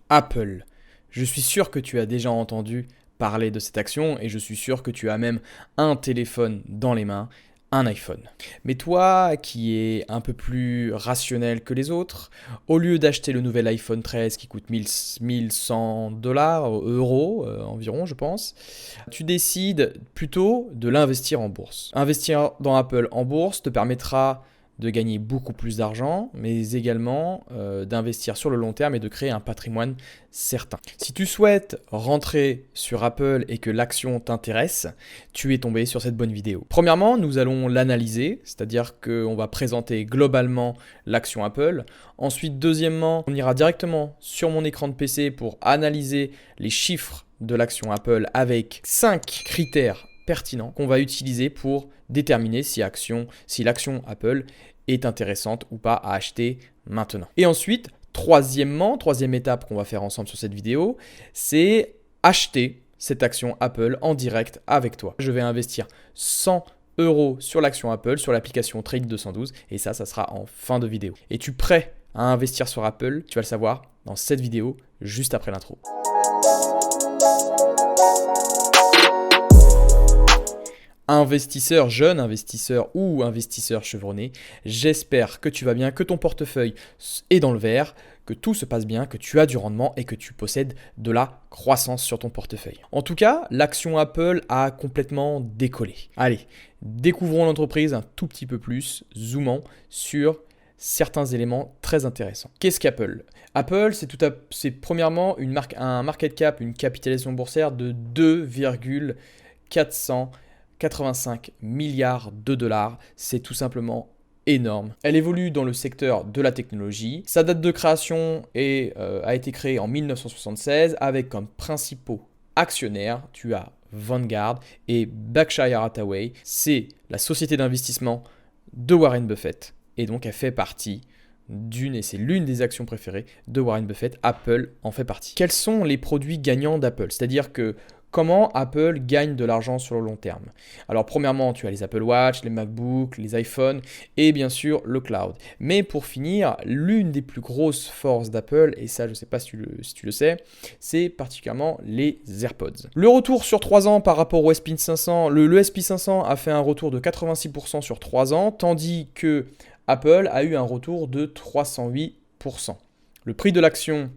Apple. Je suis sûr que tu as déjà entendu parler de cette action et je suis sûr que tu as même un téléphone dans les mains, un iPhone. Mais toi, qui es un peu plus rationnel que les autres, au lieu d'acheter le nouvel iPhone 13 qui coûte 1100 dollars, euros environ je pense, tu décides plutôt de l'investir en bourse. Investir dans Apple en bourse te permettra de gagner beaucoup plus d'argent, mais également d'investir sur le long terme et de créer un patrimoine certain. Si tu souhaites rentrer sur Apple et que l'action t'intéresse, tu es tombé sur cette bonne vidéo. Premièrement, nous allons l'analyser, c'est-à-dire qu'on va présenter globalement l'action Apple. Ensuite, deuxièmement, on ira directement sur mon écran de PC pour analyser les chiffres de l'action Apple avec 5 critères pertinents qu'on va utiliser pour déterminer si l'action Apple est intéressante ou pas à acheter maintenant. Et ensuite, troisième étape qu'on va faire ensemble sur cette vidéo, c'est acheter cette action Apple en direct avec toi. Je vais investir 100 € sur l'action Apple, sur l'application Trade 212 et ça sera en fin de vidéo. Es-tu prêt à investir sur Apple? Tu vas le savoir dans cette vidéo juste après l'intro. Investisseur, jeune investisseur ou investisseur chevronné, j'espère que tu vas bien, que ton portefeuille est dans le vert, que tout se passe bien, que tu as du rendement et que tu possèdes de la croissance sur ton portefeuille. En tout cas, l'action Apple a complètement décollé. Allez, découvrons l'entreprise un tout petit peu plus, zoomant sur certains éléments très intéressants. Qu'est-ce qu'Apple? Apple, c'est premièrement un market cap, une capitalisation boursière de 2,485 milliards de dollars. C'est tout simplement énorme. Elle évolue dans le secteur de la technologie. Sa date de création a été créée en 1976 avec comme principaux actionnaires, tu as Vanguard et Berkshire Hathaway. C'est la société d'investissement de Warren Buffett et donc elle fait partie et c'est l'une des actions préférées de Warren Buffett. Apple en fait partie. Quels sont les produits gagnants d'Apple? C'est-à-dire que comment Apple gagne de l'argent sur le long terme? Alors premièrement, tu as les Apple Watch, les MacBooks, les iPhones et bien sûr le cloud. Mais pour finir, l'une des plus grosses forces d'Apple, et ça je ne sais pas si tu le sais, c'est particulièrement les AirPods. Le retour sur 3 ans par rapport au SP500, le SP500 a fait un retour de 86% sur 3 ans, tandis que Apple a eu un retour de 308%. Le prix de l'action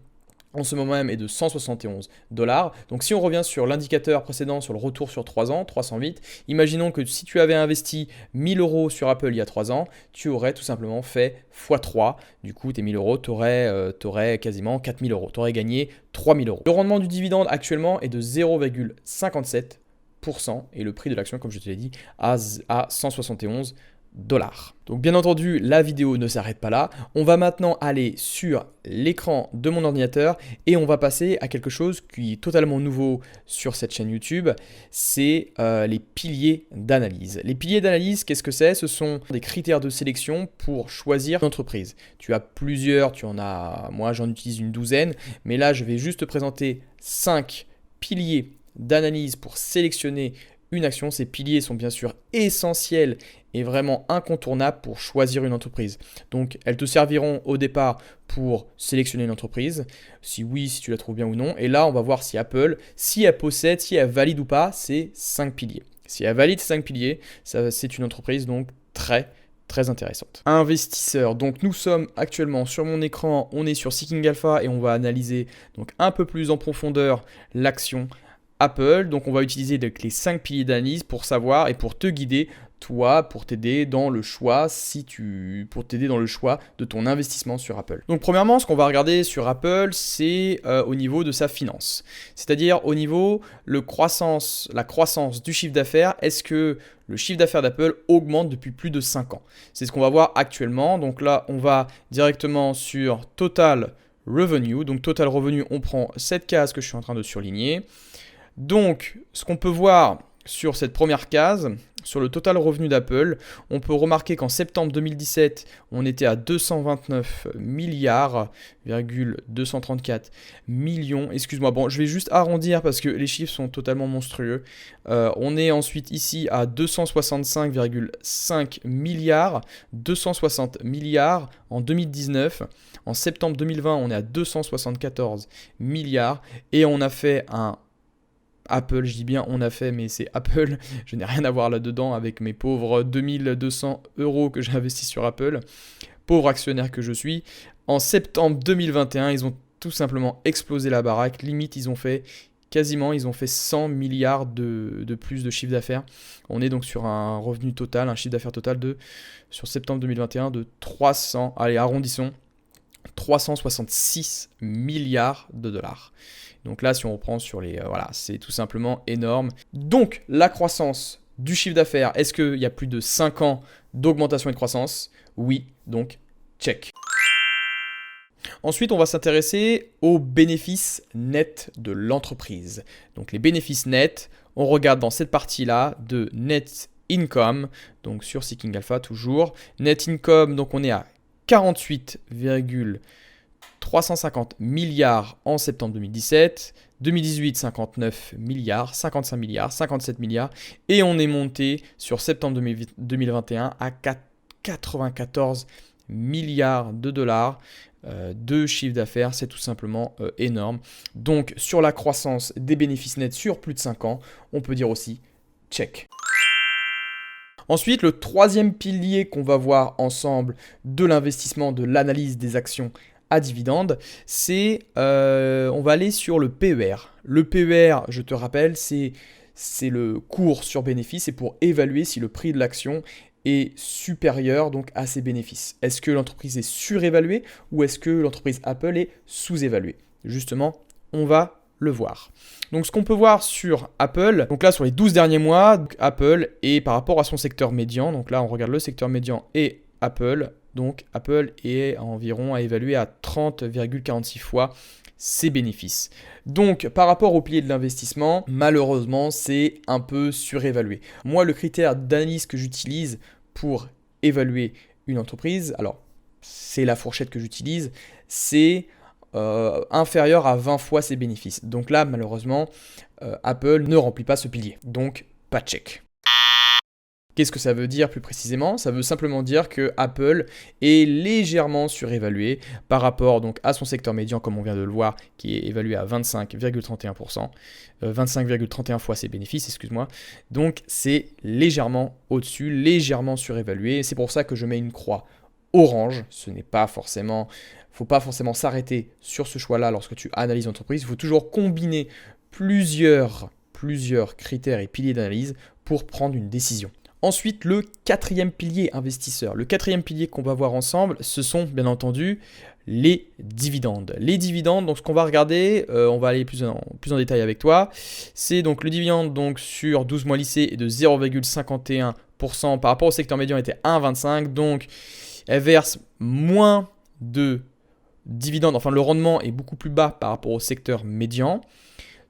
en ce moment même est de 171 $. Donc si on revient sur l'indicateur précédent sur le retour sur 3 ans, 308, imaginons que si tu avais investi 1000 € sur Apple il y a 3 ans, tu aurais tout simplement fait x3. Du coup, tes 1000 €, tu aurais quasiment 4000 €. Tu aurais gagné 3000 €. Le rendement du dividende actuellement est de 0,57% et le prix de l'action, comme je te l'ai dit, à 171 $. Donc bien entendu, la vidéo ne s'arrête pas là. On va maintenant aller sur l'écran de mon ordinateur et on va passer à quelque chose qui est totalement nouveau sur cette chaîne YouTube. C'est les piliers d'analyse. Les piliers d'analyse, qu'est-ce que c'est? Ce sont des critères de sélection pour choisir une entreprise. Tu as plusieurs, moi j'en utilise une douzaine, mais là je vais juste te présenter 5 piliers d'analyse pour sélectionner une action. Ces piliers sont bien sûr essentiels et vraiment incontournables pour choisir une entreprise. Donc, elles te serviront au départ pour sélectionner une entreprise, si oui, si tu la trouves bien ou non. Et là, on va voir si Apple, si elle possède, si elle valide ou pas ces 5 piliers. Si elle valide ces 5 piliers, c'est une entreprise donc très intéressante. Investisseur, donc nous sommes actuellement sur mon écran, on est sur Seeking Alpha et on va analyser donc un peu plus en profondeur l'action Apple. Donc on va utiliser les 5 piliers d'analyse pour savoir et pour te guider, toi, pour t'aider dans le choix de ton investissement sur Apple. Donc premièrement, ce qu'on va regarder sur Apple, c'est au niveau de sa finance. C'est-à-dire au niveau la croissance du chiffre d'affaires. Est-ce que le chiffre d'affaires d'Apple augmente depuis plus de 5 ans? C'est ce qu'on va voir actuellement. Donc là, on va directement sur Total Revenue. Donc Total Revenue, on prend cette case que je suis en train de surligner. Donc, ce qu'on peut voir sur cette première case, sur le total revenu d'Apple, on peut remarquer qu'en septembre 2017, on était à 229 milliards, 234 millions. Excuse-moi, bon, je vais juste arrondir parce que les chiffres sont totalement monstrueux. On est ensuite ici à 265,5 milliards, 260 milliards en 2019. En septembre 2020, on est à 274 milliards et on a fait un Apple, je dis bien on a fait, mais c'est Apple, je n'ai rien à voir là-dedans avec mes pauvres 2200 € que j'ai investis sur Apple, pauvre actionnaire que je suis. En septembre 2021, ils ont tout simplement explosé la baraque, limite ils ont fait 100 milliards de plus de chiffre d'affaires. On est donc sur un revenu total, un chiffre d'affaires total sur septembre 2021 de 300, allez arrondissons, 366 milliards de dollars. Donc là, si on reprend sur les... voilà, c'est tout simplement énorme. Donc, la croissance du chiffre d'affaires, est-ce qu'il y a plus de 5 ans d'augmentation et de croissance? Oui, donc check. Ensuite, on va s'intéresser aux bénéfices nets de l'entreprise. Donc les bénéfices nets, on regarde dans cette partie-là de net income, donc sur Seeking Alpha toujours. Net income, donc on est à 48,350 milliards en septembre 2017, 2018 59 milliards, 55 milliards, 57 milliards et on est monté sur septembre 2021 à 94 milliards de dollars de chiffre d'affaires, c'est tout simplement énorme. Donc sur la croissance des bénéfices nets sur plus de 5 ans, on peut dire aussi check. Ensuite, le troisième pilier qu'on va voir ensemble de l'investissement, de l'analyse des actions à dividendes, c'est on va aller sur le PER. Le PER, je te rappelle, c'est le cours sur bénéfice, c'est pour évaluer si le prix de l'action est supérieur donc à ses bénéfices. Est-ce que l'entreprise est surévaluée ou est-ce que l'entreprise Apple est sous-évaluée? Justement, on va le voir. Donc ce qu'on peut voir sur Apple, donc là sur les 12 derniers mois, Apple est par rapport à son secteur médian, donc là on regarde le secteur médian et Apple, donc Apple est environ à évaluer à 30,46 fois ses bénéfices. Donc par rapport au pilier de l'investissement, malheureusement c'est un peu surévalué. Moi le critère d'analyse que j'utilise pour évaluer une entreprise, alors c'est la fourchette que j'utilise, c'est inférieur à 20 fois ses bénéfices. Donc là, malheureusement, Apple ne remplit pas ce pilier. Donc, pas de check. Qu'est-ce que ça veut dire plus précisément? Ça veut simplement dire que Apple est légèrement surévalué par rapport donc, à son secteur médian, comme on vient de le voir, qui est évalué à 25,31%, 25,31 fois ses bénéfices, excuse-moi. Donc, c'est légèrement au-dessus, légèrement surévalué. C'est pour ça que je mets une croix orange. Ce n'est pas forcément... Il ne faut pas forcément s'arrêter sur ce choix-là lorsque tu analyses l'entreprise. Il faut toujours combiner plusieurs critères et piliers d'analyse pour prendre une décision. Ensuite, le quatrième pilier investisseur. Le quatrième pilier qu'on va voir ensemble, ce sont bien entendu les dividendes. Les dividendes, donc ce qu'on va regarder, on va aller plus en détail avec toi, c'est donc le dividende donc, sur 12 mois lissés est de 0,51% par rapport au secteur médian était 1,25%. Donc, elle verse moins de dividendes, enfin le rendement est beaucoup plus bas par rapport au secteur médian.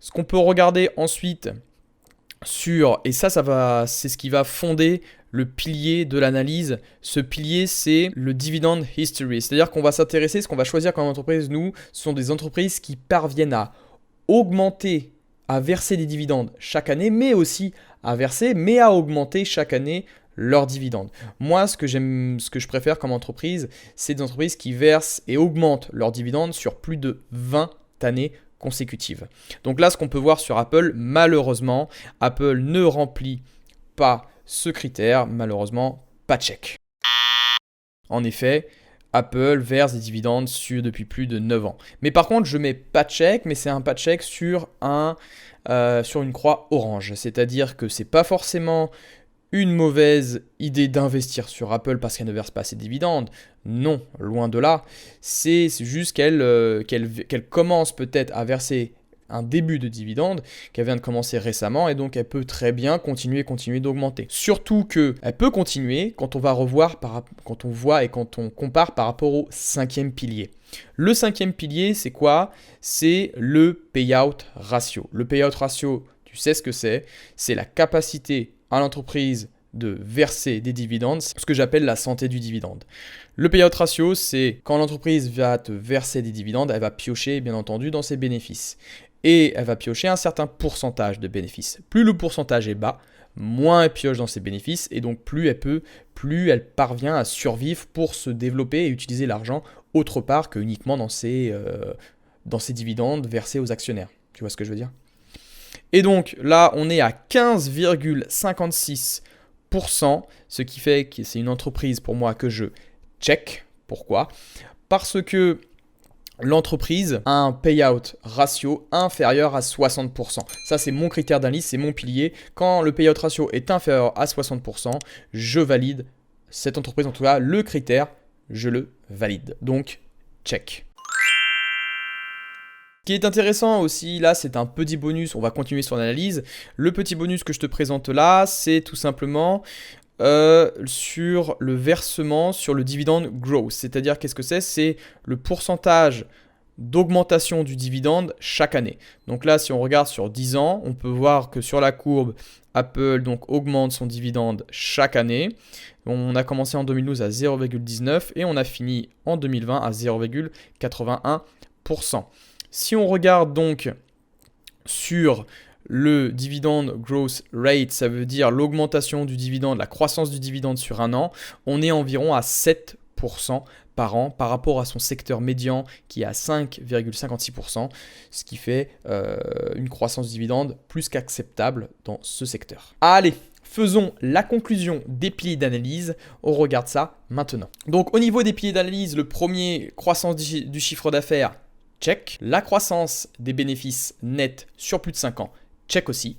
Ce qu'on peut regarder ensuite et c'est ce qui va fonder le pilier de l'analyse. Ce pilier, c'est le dividend history. C'est-à-dire qu'on va s'intéresser, ce qu'on va choisir comme entreprise, nous, ce sont des entreprises qui parviennent à augmenter, à verser des dividendes chaque année, mais aussi à augmenter chaque année leurs dividendes. Moi, ce que je préfère comme entreprise, c'est des entreprises qui versent et augmentent leurs dividendes sur plus de 20 années consécutives. Donc là, ce qu'on peut voir sur Apple, malheureusement, Apple ne remplit pas ce critère, malheureusement, pas de check. En effet, Apple verse des dividendes depuis plus de 9 ans. Mais par contre, je mets pas de check, mais c'est un pas de check sur une croix orange. C'est-à-dire que c'est pas forcément une mauvaise idée d'investir sur Apple parce qu'elle ne verse pas ses dividendes. Non, loin de là. C'est juste qu'elle commence peut-être à verser un début de dividende, qu'elle vient de commencer récemment et donc elle peut très bien continuer d'augmenter. Surtout qu'elle peut continuer quand on va revoir, quand on voit et quand on compare par rapport au cinquième pilier. Le cinquième pilier, c'est quoi? C'est le payout ratio. Le payout ratio, Tu sais ce que c'est? C'est la capacité à l'entreprise de verser des dividendes, ce que j'appelle la santé du dividende. Le payout ratio, c'est quand l'entreprise va te verser des dividendes, elle va piocher bien entendu dans ses bénéfices. Et elle va piocher un certain pourcentage de bénéfices. Plus le pourcentage est bas, moins elle pioche dans ses bénéfices et donc plus elle parvient à survivre pour se développer et utiliser l'argent autre part que uniquement dans ses dividendes versés aux actionnaires. Tu vois ce que je veux dire? Et donc là, on est à 15,56%, ce qui fait que c'est une entreprise pour moi que je check. Pourquoi? Parce que l'entreprise a un payout ratio inférieur à 60%. Ça, c'est mon critère d'analyse, c'est mon pilier. Quand le payout ratio est inférieur à 60%, je valide cette entreprise. En tout cas, le critère, je le valide. Donc, check. Ce qui est intéressant aussi, là, c'est un petit bonus. On va continuer sur l'analyse. Le petit bonus que je te présente là, c'est tout simplement sur le versement sur le dividende growth. C'est-à-dire, qu'est-ce que c'est? C'est le pourcentage d'augmentation du dividende chaque année. Donc là, si on regarde sur 10 ans, on peut voir que sur la courbe, Apple donc augmente son dividende chaque année. On a commencé en 2012 à 0,19 et on a fini en 2020 à 0,81%. Si on regarde donc sur le dividende growth rate, ça veut dire l'augmentation du dividende, la croissance du dividende sur un an, on est environ à 7% par an par rapport à son secteur médian qui est à 5,56%, ce qui fait une croissance du dividende plus qu'acceptable dans ce secteur. Allez, faisons la conclusion des piliers d'analyse. On regarde ça maintenant. Donc au niveau des piliers d'analyse, le premier, croissance du chiffre d'affaires, check. La croissance des bénéfices nets sur plus de 5 ans, check aussi.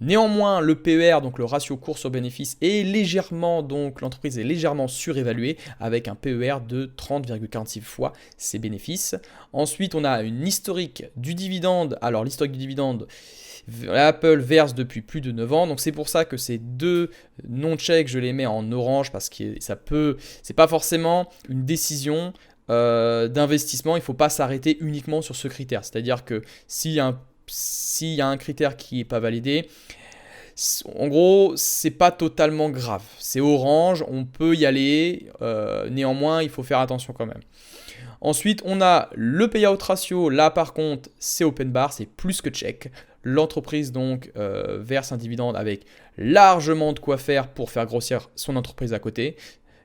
Néanmoins, le PER, donc le ratio cours sur bénéfice, est légèrement, donc l'entreprise est légèrement surévaluée avec un PER de 30,46 fois ses bénéfices. Ensuite, on a une historique du dividende. Alors, l'historique du dividende, Apple verse depuis plus de 9 ans. Donc, c'est pour ça que ces deux non-checks, je les mets en orange parce que c'est pas forcément une décision d'investissement. Il ne faut pas s'arrêter uniquement sur ce critère. C'est-à-dire que s'il y a un critère qui n'est pas validé, en gros, c'est pas totalement grave. C'est orange, on peut y aller. Néanmoins, il faut faire attention quand même. Ensuite, on a le payout ratio. Là, par contre, c'est open bar, c'est plus que check. L'entreprise donc verse un dividende avec largement de quoi faire pour faire grossir son entreprise à côté.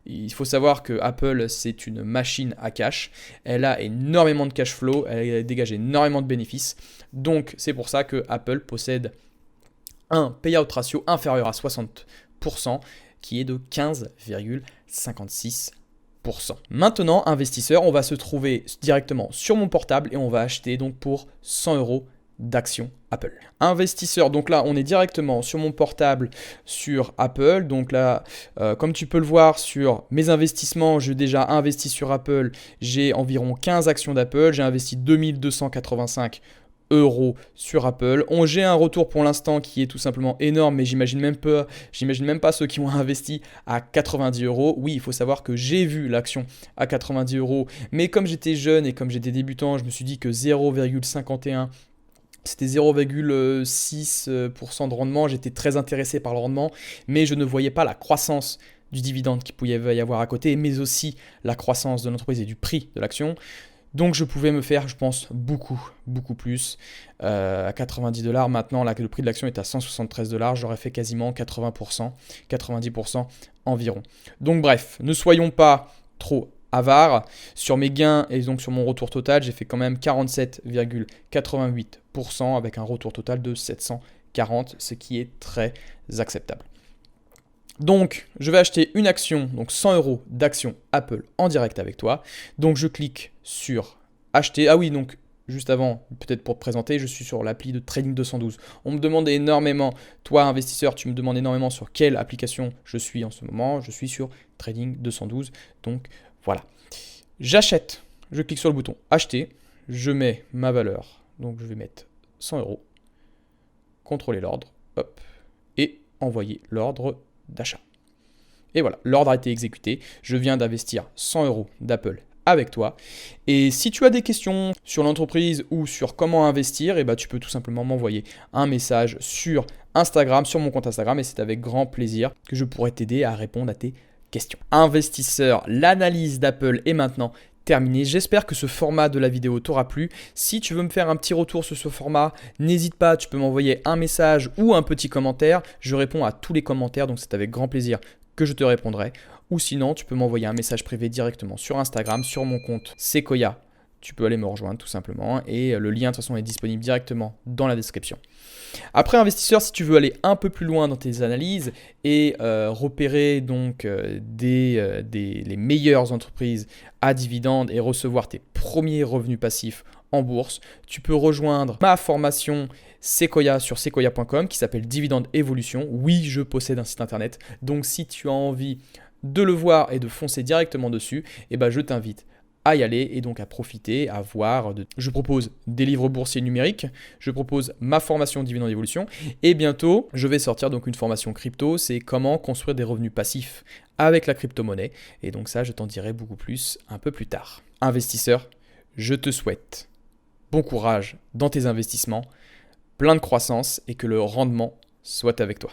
Il faut savoir que Apple, c'est une machine à cash. Elle a énormément de cash flow, elle dégage énormément de bénéfices. Donc, c'est pour ça que Apple possède un payout ratio inférieur à 60%, qui est de 15,56%. Maintenant, investisseur, on va se trouver directement sur mon portable et on va acheter donc pour 100 € d'actions Apple. Investisseur, donc là on est directement sur mon portable sur Apple. Donc là, comme tu peux le voir sur mes investissements, j'ai déjà investi sur Apple, j'ai environ 15 actions d'Apple, j'ai investi 2285 € sur Apple. J'ai un retour pour l'instant qui est tout simplement énorme, mais j'imagine même pas ceux qui ont investi à 90 €. Oui, il faut savoir que j'ai vu l'action à 90 €, mais comme j'étais jeune et comme j'étais débutant, je me suis dit que 0,51 c'était 0,6% de rendement. J'étais très intéressé par le rendement, mais je ne voyais pas la croissance du dividende qu'il pouvait y avoir à côté, mais aussi la croissance de l'entreprise et du prix de l'action. Donc je pouvais me faire, je pense, beaucoup plus. À 90 $, maintenant, là, le prix de l'action est à 173 $, j'aurais fait quasiment 80%, 90% environ. Donc bref, ne soyons pas trop avare. Sur mes gains et donc sur mon retour total, j'ai fait quand même 47,88% avec un retour total de 740, ce qui est très acceptable. Donc, je vais acheter une action, donc 100 € d'action Apple en direct avec toi. Donc, je clique sur acheter. Ah oui, donc juste avant, peut-être pour te présenter, je suis sur l'appli de Trading 212. On me demande énormément, toi investisseur, tu me demandes énormément sur quelle application je suis en ce moment. Je suis sur Trading 212, donc voilà. J'achète, je clique sur le bouton acheter, je mets ma valeur, donc je vais mettre 100 €, contrôler l'ordre, hop, et envoyer l'ordre d'achat. Et voilà, l'ordre a été exécuté, je viens d'investir 100 € d'Apple avec toi. Et si tu as des questions sur l'entreprise ou sur comment investir, tu peux tout simplement m'envoyer un message sur Instagram, sur mon compte Instagram, et c'est avec grand plaisir que je pourrai t'aider à répondre à tes questions. Investisseur, l'analyse d'Apple est maintenant terminée. J'espère que ce format de la vidéo t'aura plu. Si tu veux me faire un petit retour sur ce format, n'hésite pas, tu peux m'envoyer un message ou un petit commentaire. Je réponds à tous les commentaires, donc c'est avec grand plaisir que je te répondrai. Ou sinon, tu peux m'envoyer un message privé directement sur Instagram, sur mon compte Sequoia. Tu peux aller me rejoindre tout simplement et le lien de toute façon est disponible directement dans la description. Après investisseur, si tu veux aller un peu plus loin dans tes analyses et repérer donc les meilleures entreprises à dividendes et recevoir tes premiers revenus passifs en bourse, tu peux rejoindre ma formation Sequoia sur sequoia.com qui s'appelle Dividende Evolution. Oui, je possède un site internet, donc si tu as envie de le voir et de foncer directement dessus, je t'invite à y aller et donc à profiter, à voir. Je propose des livres boursiers numériques, je propose ma formation Dividende Evolution et bientôt je vais sortir donc une formation crypto, c'est comment construire des revenus passifs avec la crypto-monnaie et donc ça je t'en dirai beaucoup plus un peu plus tard. Investisseur, je te souhaite bon courage dans tes investissements, plein de croissance et que le rendement soit avec toi.